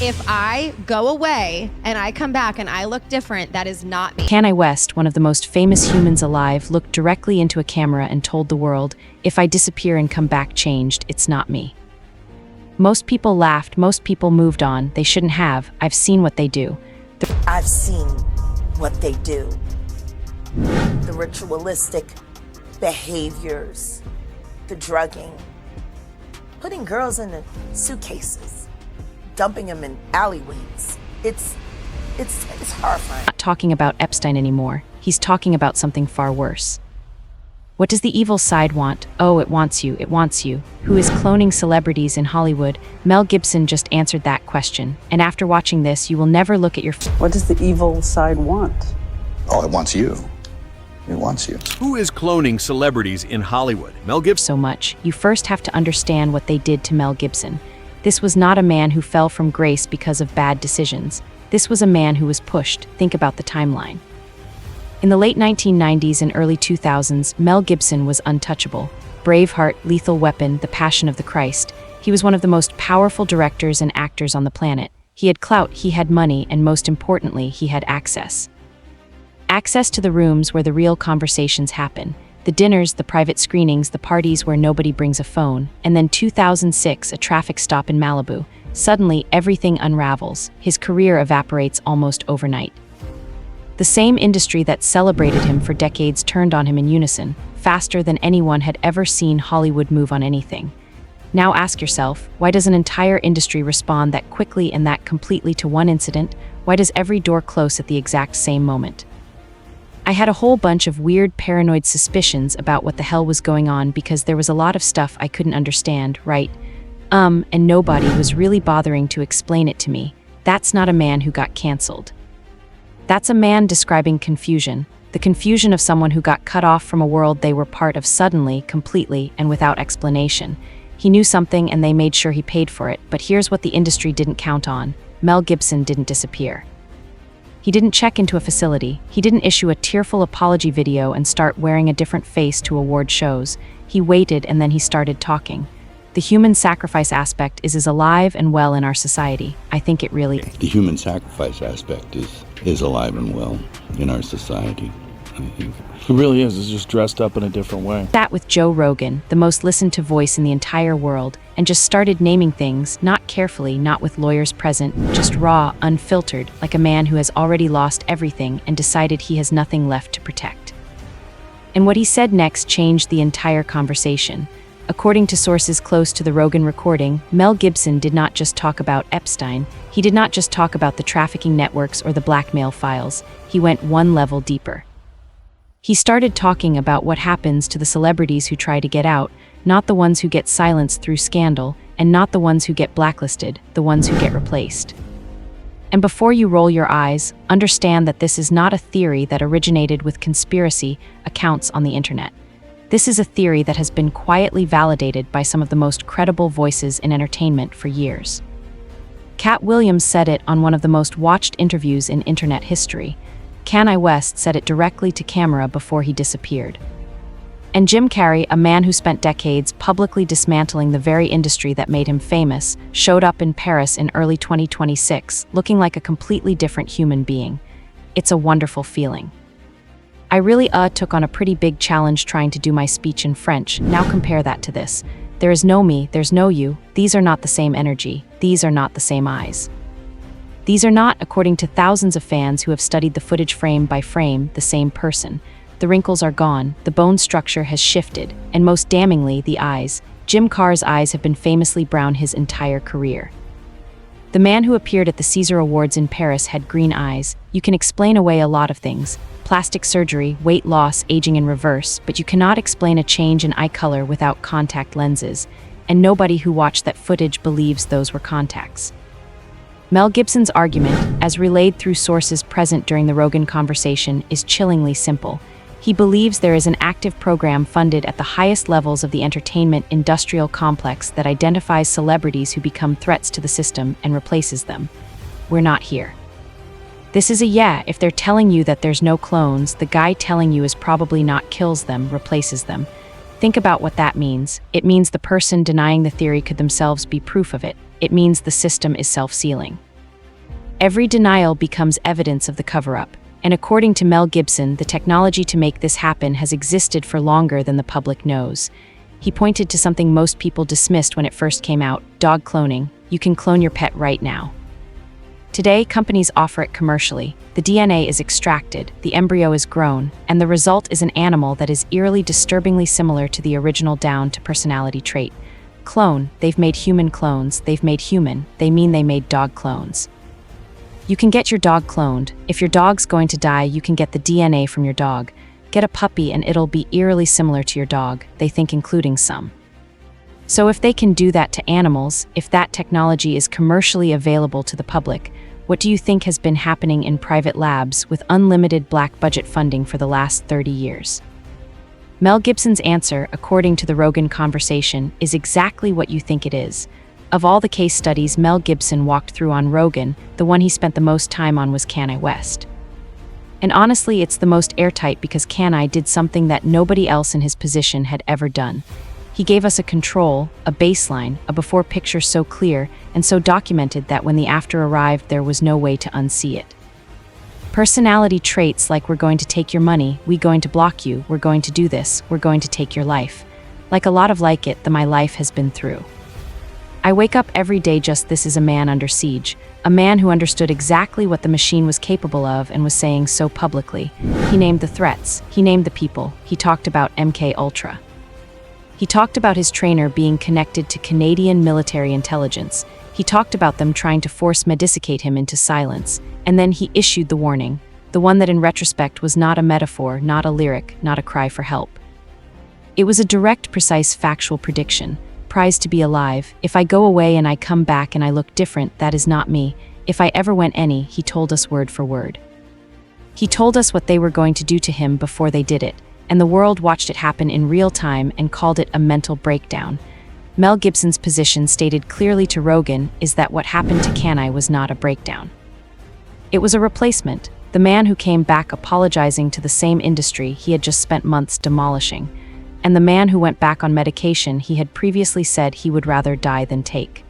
If I go away and I come back and I look different, that is not me. Kanye West, one of the most famous humans alive, looked directly into a camera and told the world, "If I disappear and come back changed, it's not me." Most people laughed, most people moved on. They shouldn't have. I've seen what they do. I've seen what they do. The ritualistic behaviors, the drugging, putting girls in the suitcases, dumping them in alleyways. It's horrifying. Not talking about Epstein anymore. He's talking about something far worse. What does the evil side want? Oh, it wants you, it wants you. Who is cloning celebrities in Hollywood? Mel Gibson just answered that question. And after watching this, you will never look at your What does the evil side want? Oh, it wants you. It wants you. Who is cloning celebrities in Hollywood? Mel Gibson. so much. You first have to understand what they did to Mel Gibson. This was not a man who fell from grace because of bad decisions. This was a man who was pushed. Think about the timeline. In the late 1990s and early 2000s, Mel Gibson was untouchable. Braveheart, Lethal Weapon, The Passion of the Christ. He was one of the most powerful directors and actors on the planet. He had clout, he had money, and most importantly, he had access. Access to the rooms where the real conversations happen. The dinners, the private screenings, the parties where nobody brings a phone. And then 2006, a traffic stop in Malibu. Suddenly, everything unravels. His career evaporates almost overnight. The same industry that celebrated him for decades turned on him in unison, faster than anyone had ever seen Hollywood move on anything. Now ask yourself, why does an entire industry respond that quickly and that completely to one incident? Why does every door close at the exact same moment? I had a whole bunch of weird paranoid suspicions about what the hell was going on because there was a lot of stuff I couldn't understand, right? And nobody was really bothering to explain it to me. That's not a man who got canceled. That's a man describing confusion, the confusion of someone who got cut off from a world they were part of suddenly, completely, and without explanation. He knew something and they made sure he paid for it, but here's what the industry didn't count on. Mel Gibson didn't disappear. He didn't check into a facility. He didn't issue a tearful apology video and start wearing a different face to award shows. He waited and then he started talking. The human sacrifice aspect is as alive and well in our society. I think it really The human sacrifice aspect is alive and well in our society, I think. It really is. It's just dressed up in a different way. sat with Joe Rogan, the most listened to voice in the entire world, and just started naming things, not carefully, not with lawyers present, just raw, unfiltered, like a man who has already lost everything and decided he has nothing left to protect. And what he said next changed the entire conversation. According to sources close to the Rogan recording, Mel Gibson did not just talk about Epstein. He did not just talk about the trafficking networks or the blackmail files. He went one level deeper. He started talking about what happens to the celebrities who try to get out, not the ones who get silenced through scandal, and not the ones who get blacklisted, the ones who get replaced. And before you roll your eyes, understand that this is not a theory that originated with conspiracy accounts on the internet. This is a theory that has been quietly validated by some of the most credible voices in entertainment for years. Cat Williams said it on one of the most watched interviews in internet history. Kanye West said it directly to camera before he disappeared. And Jim Carrey, a man who spent decades publicly dismantling the very industry that made him famous, showed up in Paris in early 2026, looking like a completely different human being. It's a wonderful feeling. I really took on a pretty big challenge trying to do my speech in French. Now compare that to this. There is no me, there's no you. These are not the same energy. These are not the same eyes. These are not, according to thousands of fans who have studied the footage frame by frame, the same person. The wrinkles are gone, the bone structure has shifted, and most damningly, the eyes. Jim Carrey's eyes have been famously brown his entire career. The man who appeared at the César Awards in Paris had green eyes. You can explain away a lot of things. Plastic surgery, weight loss, aging in reverse, but you cannot explain a change in eye color without contact lenses. And nobody who watched that footage believes those were contacts. Mel Gibson's argument, as relayed through sources present during the Rogan conversation, is chillingly simple. He believes there is an active program funded at the highest levels of the entertainment industrial complex that identifies celebrities who become threats to the system and replaces them. We're not here. This is a yeah. If they're telling you that there's no clones, the guy telling you is probably not kills them, replaces them. Think about what that means. It means the person denying the theory could themselves be proof of it. It means the system is self-sealing. Every denial becomes evidence of the cover-up. And according to Mel Gibson, the technology to make this happen has existed for longer than the public knows. He pointed to something most people dismissed when it first came out: dog cloning. You can clone your pet right now. Today, companies offer it commercially. The DNA is extracted, the embryo is grown, and the result is an animal that is eerily disturbingly similar to the original down to personality trait. Clone, they've made human clones, they've made human, they mean they made dog clones. You can get your dog cloned. If your dog's going to die, you can get the DNA from your dog. Get a puppy and it'll be eerily similar to your dog, they think, including some. So if they can do that to animals, if that technology is commercially available to the public, what do you think has been happening in private labs with unlimited black budget funding for the last 30 years? Mel Gibson's answer, according to the Rogan Conversation, is exactly what you think it is. Of all the case studies Mel Gibson walked through on Rogan, the one he spent the most time on was Kanye West. And honestly, it's the most airtight because Kanye did something that nobody else in his position had ever done. He gave us a control, a baseline, a before picture so clear and so documented that when the after arrived, there was no way to unsee it. Personality traits like we're going to take your money, we're going to block you, we're going to do this, we're going to take your life. Like a lot of like it that my life has been through. I wake up every day just this is a man under siege, a man who understood exactly what the machine was capable of and was saying so publicly. He named the threats, he named the people, he talked about MK Ultra. He talked about his trainer being connected to Canadian military intelligence. He talked about them trying to force medicate him into silence. And then he issued the warning, the one that in retrospect was not a metaphor, not a lyric, not a cry for help. It was a direct, precise, factual prediction. Prize to be alive. If I go away and I come back and I look different, that is not me. If I ever went any, he told us word for word. He told us what they were going to do to him before they did it. And the world watched it happen in real time and called it a mental breakdown. Mel Gibson's position, stated clearly to Rogan, is that what happened to Kanye was not a breakdown. It was a replacement, the man who came back apologizing to the same industry he had just spent months demolishing, and the man who went back on medication he had previously said he would rather die than take.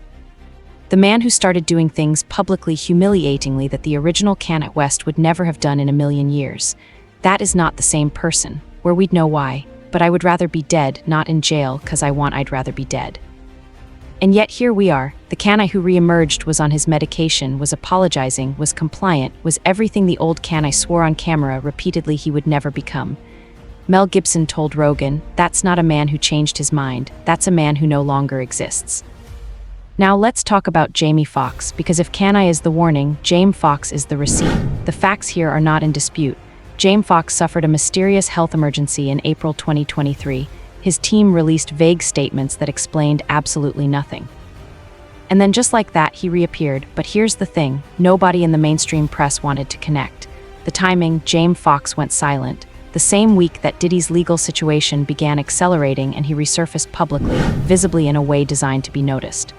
The man who started doing things publicly humiliatingly that the original Kanye West would never have done in a million years. That is not the same person. Where we'd know why, but I would rather be dead, not in jail, 'cause I'd rather be dead. And yet here we are. The Kanye who re-emerged was on his medication, was apologizing, was compliant, was everything the old Kanye swore on camera repeatedly he would never become. Mel Gibson told Rogan, that's not a man who changed his mind, that's a man who no longer exists. Now let's talk about Jamie Foxx, because if Kanye is the warning, Jamie Foxx is the receipt. The facts here are not in dispute. Jamie Foxx suffered a mysterious health emergency in April 2023. His team released vague statements that explained absolutely nothing. And then just like that, he reappeared. But here's the thing, nobody in the mainstream press wanted to connect. The timing, Jamie Foxx went silent. The same week that Diddy's legal situation began accelerating and he resurfaced publicly, visibly in a way designed to be noticed.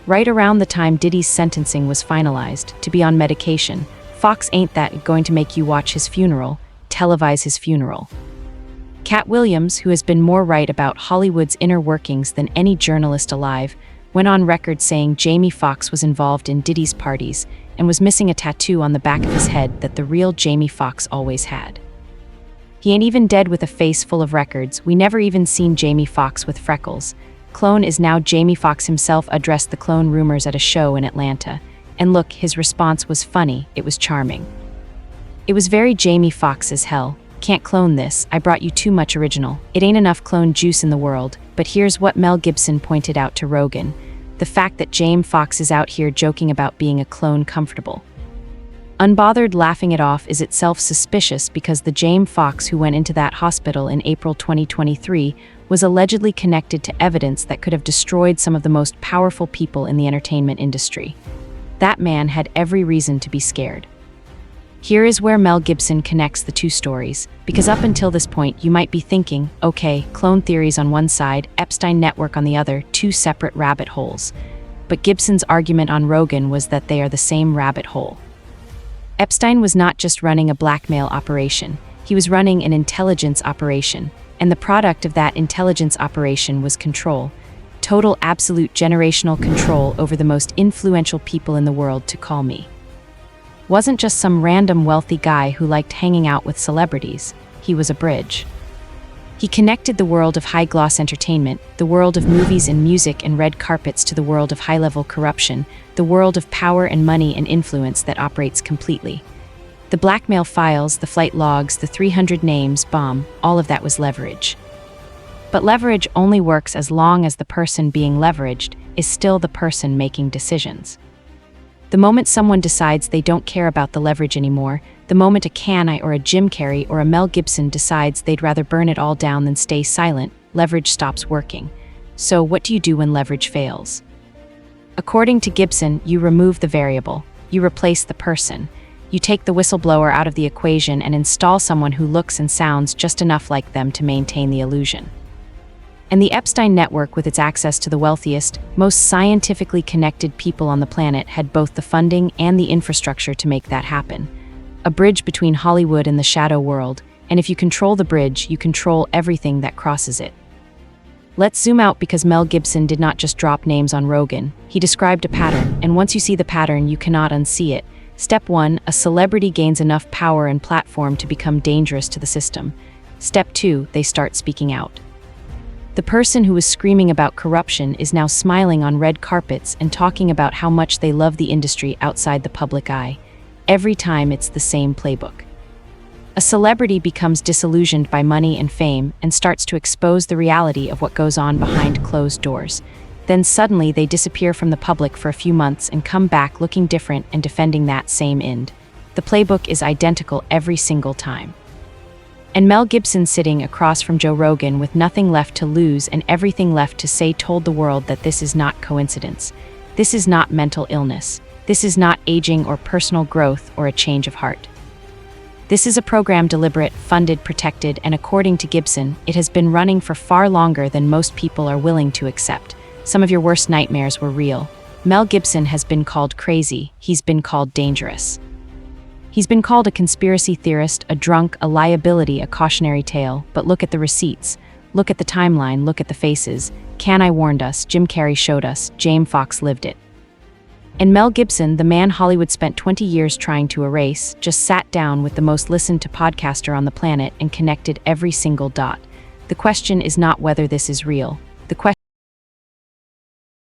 Right around the time Diddy's sentencing was finalized, to be on medication, Fox ain't that going to make you watch his funeral, televise his funeral. Cat Williams, who has been more right about Hollywood's inner workings than any journalist alive, went on record saying Jamie Foxx was involved in Diddy's parties and was missing a tattoo on the back of his head that the real Jamie Foxx always had. He ain't even dead with a face full of records. We never even seen Jamie Foxx with freckles. Clone is now Jamie Foxx himself addressed the clone rumors at a show in Atlanta. And look, his response was funny, it was charming. It was very Jamie Foxx as hell. Can't clone this, I brought you too much original. It ain't enough clone juice in the world. But here's what Mel Gibson pointed out to Rogan. The fact that Jamie Foxx is out here joking about being a clone comfortable. Unbothered laughing it off is itself suspicious because the Jamie Foxx who went into that hospital in April 2023 was allegedly connected to evidence that could have destroyed some of the most powerful people in the entertainment industry. That man had every reason to be scared. Here is where Mel Gibson connects the two stories, because up until this point you might be thinking, okay, clone theories on one side, Epstein network on the other, two separate rabbit holes. But Gibson's argument on Rogan was that they are the same rabbit hole. Epstein was not just running a blackmail operation, he was running an intelligence operation, and the product of that intelligence operation was control. Total absolute generational control over the most influential people in the world, to call me. wasn't just some random wealthy guy who liked hanging out with celebrities. He was a bridge. He connected the world of high-gloss entertainment, the world of movies and music and red carpets, to the world of high-level corruption, the world of power and money and influence that operates completely. The blackmail files, the flight logs, the 300 names, bomb, all of that was leverage. But leverage only works as long as the person being leveraged is still the person making decisions. The moment someone decides they don't care about the leverage anymore, the moment a Can-I or a Jim Carrey or a Mel Gibson decides they'd rather burn it all down than stay silent, leverage stops working. So what do you do when leverage fails? According to Gibson, you remove the variable. You replace the person. You take the whistleblower out of the equation and install someone who looks and sounds just enough like them to maintain the illusion. And the Epstein network, with its access to the wealthiest, most scientifically connected people on the planet, had both the funding and the infrastructure to make that happen. A bridge between Hollywood and the shadow world, and if you control the bridge, you control everything that crosses it. Let's zoom out, because Mel Gibson did not just drop names on Rogan. He described a pattern, and once you see the pattern, you cannot unsee it. Step 1, a celebrity gains enough power and platform to become dangerous to the system. Step 2, they start speaking out. The person who was screaming about corruption is now smiling on red carpets and talking about how much they love the industry outside the public eye. Every time it's the same playbook. A celebrity becomes disillusioned by money and fame and starts to expose the reality of what goes on behind closed doors. Then suddenly they disappear from the public for a few months and come back looking different and defending that same end. The playbook is identical every single time. And Mel Gibson, sitting across from Joe Rogan with nothing left to lose and everything left to say, told the world that this is not coincidence. This is not mental illness. This is not aging or personal growth or a change of heart. This is a program, deliberate, funded, protected, and according to Gibson, it has been running for far longer than most people are willing to accept. Some of your worst nightmares were real. Mel Gibson has been called crazy. He's been called dangerous. He's been called a conspiracy theorist, a drunk, a liability, a cautionary tale. But look at the receipts. Look at the timeline. Look at the faces. Can-I warned us. Jim Carrey showed us. Jamie Foxx lived it. And Mel Gibson, the man Hollywood spent 20 years trying to erase, just sat down with the most listened to podcaster on the planet and connected every single dot. The question is not whether this is real. The question